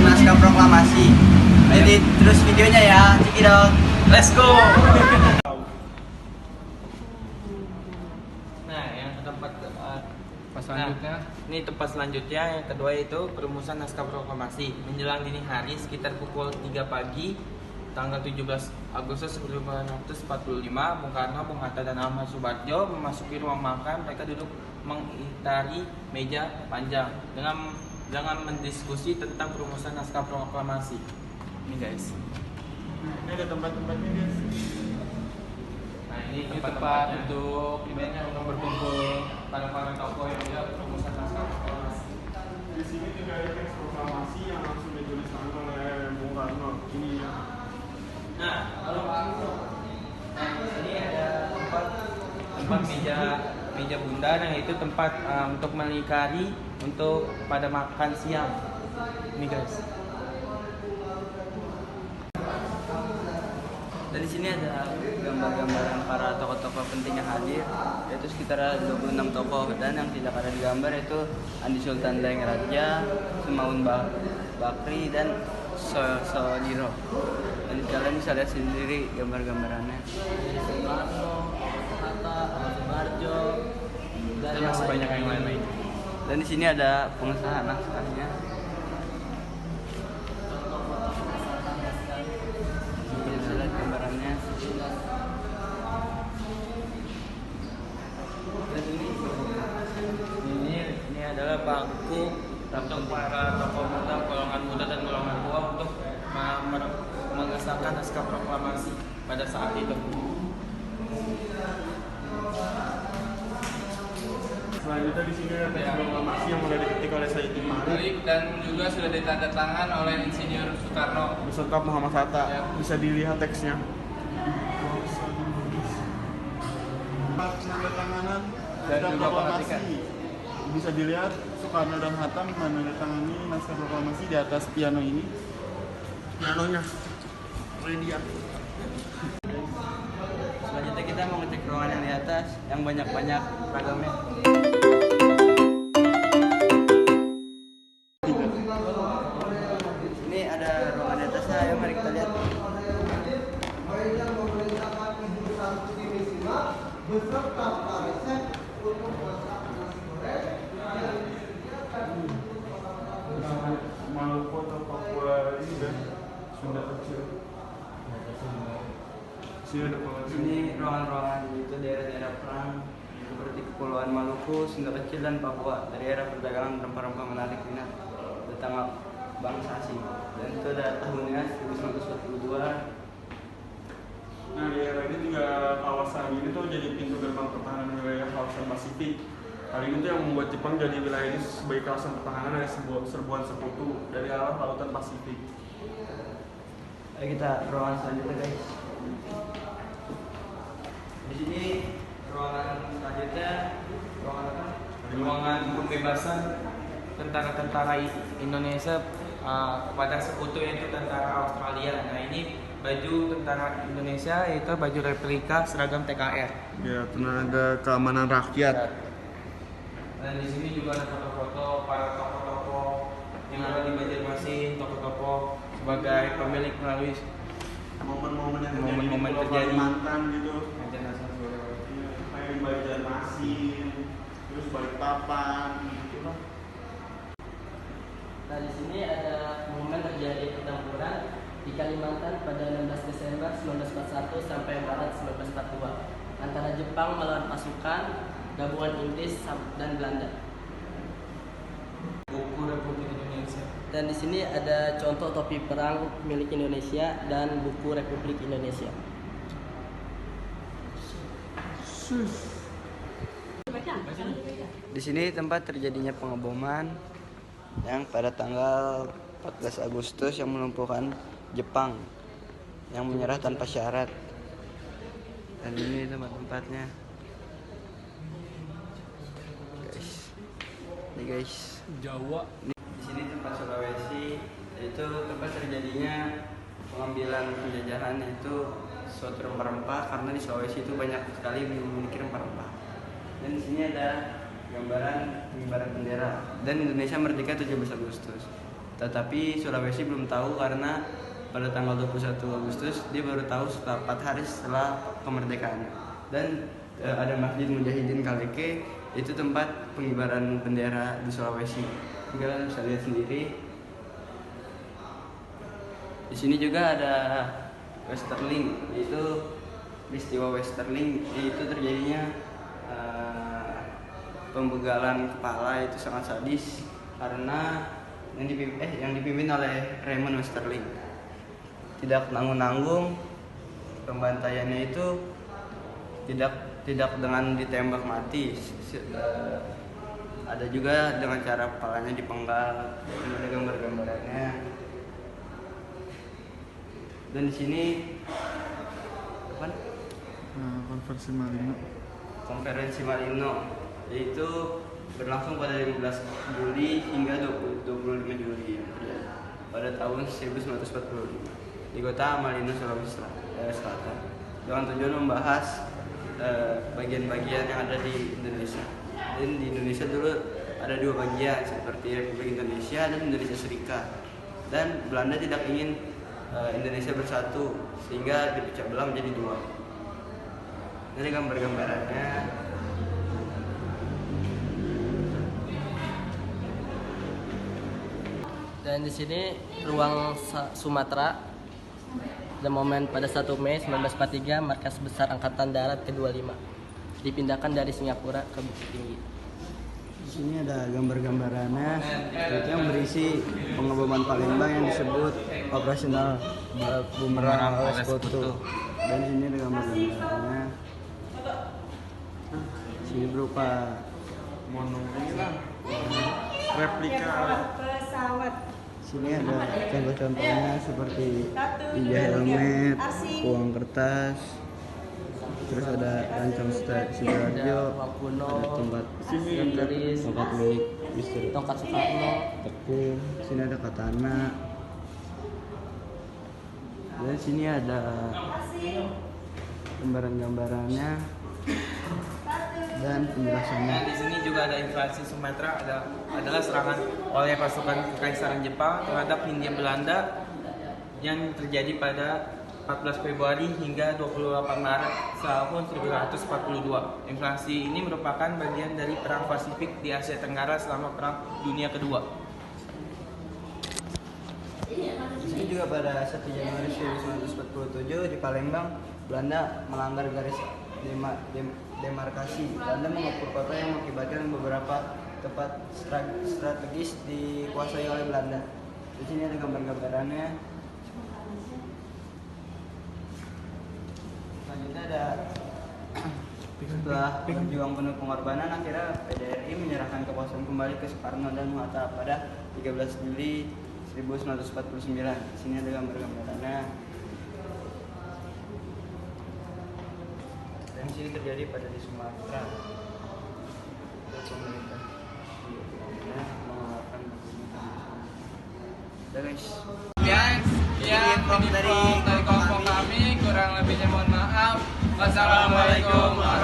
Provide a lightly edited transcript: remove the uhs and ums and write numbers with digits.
naskah proklamasi. Jadi terus videonya ya, cekidot. Let's go. Nah, yang tempat selanjutnya. Ini tempat selanjutnya yang kedua itu perumusan naskah proklamasi. Menjelang dini hari sekitar pukul 3 pagi tanggal 17 Agustus 1945, Bung Karno, Bung Hatta dan Ahmad Subarjo memasuki ruang makan. Mereka duduk mengitari meja panjang dengan mendiskusi tentang perumusan naskah proklamasi. Ini guys. Ini ada tempat-tempatnya guys. Nah, ini Ini tempat tempat-tempatnya. untuk Untuk berkumpul para tokoh yang udah perumusan naskah proklamasi. Di sini juga ada teks proklamasi yang langsung ditulis tangan oleh Bung Karno. Ini ya. Nah, kalau ini ada tempat meja bundar yang itu tempat untuk melingkari untuk pada makan siang. Ini guys. Dan di sini ada gambar-gambaran para tokoh-tokoh penting yang hadir, yaitu sekitar 26 tokoh, dan yang tidak ada di gambar itu Andi Sultan Dengaraja, Sumaun Bakri dan Sodiro. Dan kalian bisa lihat sendiri gambar-gambarannya. Soekarno, Hatta, Subarjo, dan masih banyak yang lain-lain. Dan di sini ada pengesahan naskahnya. Bisa lihat gambarannya. Dan ini adalah bangku untuk para tokoh muda, golongan muda dan golongan tua untuk mengesahkan naskah proklamasi pada saat itu. Selanjutnya di sini ada teks proklamasi yang sudah diketik oleh Sayyidina Malik dan juga sudah ditandatangan oleh Insinyur Soekarno beserta Muhammad Hatta. Ya. Bisa dilihat teksnya. Penandatanganan Dan naskah juga proklamasi. perhatikan. Bisa dilihat Soekarno dan Hatta menandatangani naskah proklamasi di atas piano ini. Pianonya. Ini dia. Selanjutnya kita mau ngecek ruangan yang di atas yang banyak-banyak ragamnya. Ini ada ruangan di atasnya, ayo mari kita lihat. Maluku atau Papua ini kan Sunda kecil. Sini ada Papua. Ini ruangan-ruangan itu daerah-daerah perang seperti Kepulauan Maluku, Sunda Kecil dan Papua. Daerah perdagangan rempah-rempah menarik minat datang bangsa asing. Dan itu ada tahunnya 1942. Nah, di era ini juga kawasan ini tuh jadi pintu gerbang pertahanan wilayah kawasan Pasifik. Hal ini tuh yang membuat Jepang jadi wilayah ini sebagai kawasan pertahanan dari serbuan sekutu dari arah lautan Pasifik. Ayo kita ruangan selanjutnya guys. Di sini ruangan selanjutnya ruangan apa? Ruangan pembebasan tentara-tentara Indonesia kepada sekutu yaitu tentara Australia. Nah ini baju tentara Indonesia yaitu baju replika seragam TKR. Ya, tenaga keamanan rakyat. Dan di sini juga ada foto-foto para tokoh-tokoh yang ada di Banjarmasin, tokoh-tokoh sebagai pemilik melalui Momen-momen yang Momen-momen terjadi di terjadi. Kalimantan gitu. Banjarmasin. Iya, kayak di Banjarmasin, terus Balikpapan gitu lah. Nah, di sini ada momen terjadi pertempuran di Kalimantan pada 16 Desember 1941 sampai Maret 1942 antara Jepang melawan pasukan gabungan Inggris dan Belanda. Buku Republik Indonesia. Dan di sini ada contoh topi perang milik Indonesia dan buku Republik Indonesia. Di sini tempat terjadinya pengeboman yang pada tanggal 14 Agustus yang melumpuhkan Jepang yang menyerah tanpa syarat. Dan ini tempat-tempatnya. Guys. Ini guys. Jawa. Di sini tempat Sulawesi, itu tempat terjadinya pengambilan penjajahan itu suatu rempah-rempah karena di Sulawesi itu banyak sekali memiliki rempah-rempah. Dan di sini ada gambaran pengibaran bendera dan Indonesia merdeka 17 Agustus. Tetapi Sulawesi belum tahu karena pada tanggal 21 Agustus dia baru tahu setelah 4 hari setelah kemerdekaan. Dan ada Masjid Mujahidin Kaleke, itu tempat pengibaran bendera di Sulawesi. Kalian bisa lihat sendiri. Di sini juga ada Westerling, yaitu peristiwa Westerling, itu terjadinya pembegalan kepala itu sangat sadis karena yang dipimpin oleh Raymond Westerling. Tidak nanggung-nanggung, pembantaiannya itu tidak dengan ditembak mati. Ada juga dengan cara kepalanya dipenggal. Ini ada gambar-gambarannya. Dan di sini apa? Konferensi Malino, yaitu berlangsung pada 15 Juli hingga 25 Juli pada tahun 1945 di kota Malino, Sulawesi Selatan, dengan tujuan membahas bagian-bagian yang ada di Indonesia. Dan di Indonesia dulu ada dua bagian seperti Republik Indonesia dan Indonesia Serikat. Dan Belanda tidak ingin Indonesia bersatu sehingga dipecah belah menjadi dua. Ini gambar-gambarannya. Dan di sini ruang Sumatera. The momen pada 1 Mei 1943 Markas Besar Angkatan Darat ke-25 dipindahkan dari Singapura ke Bukit Tinggi. Di sini ada gambar-gambarannya, itu yang berisi pengeboman Palembang yang disebut operasional Bumerang oleh Sekutu. Dan di sini ada gambar-gambarannya. Sini berupa replika pesawat. sini ada contoh-contohnya seperti pinja helmet, uang kertas, terus ada rancang Sidoarjo, Uang kuno, ada tongkat keris, tongkat milik istri tongkat Soekarno. tekung, sini ada katana, dan sini ada gambaran-gambarannya dan penjelasannya. Di sini juga ada invasi Sumatera, adalah serangan oleh pasukan Kekaisaran Jepang terhadap Hindia Belanda yang terjadi pada 14 Februari hingga 28 Maret tahun 1942. Invasi ini merupakan bagian dari Perang Pasifik di Asia Tenggara selama Perang Dunia Kedua. Di sini juga pada 1 Januari 1947 di Palembang, Belanda melanggar garis demarkasi. Belanda mengukur kota yang mengakibatkan beberapa tempat strategis dikuasai oleh Belanda. Di sini ada gambar-gambarannya. Selanjutnya ada setelah berjuang penuh pengorbanan, akhirnya PDRI menyerahkan kekuasaan kembali ke Soekarno dan Hatta pada 13 Juli 1949. Di sini ada gambar-gambarannya. Dan sini terjadi pada di Sumatera. Pemerintah mengeluarkan udah guys. Sekian dari kelompok kami, kurang lebihnya mohon maaf. Wassalamualaikum warahmatullahi wabarakatuh.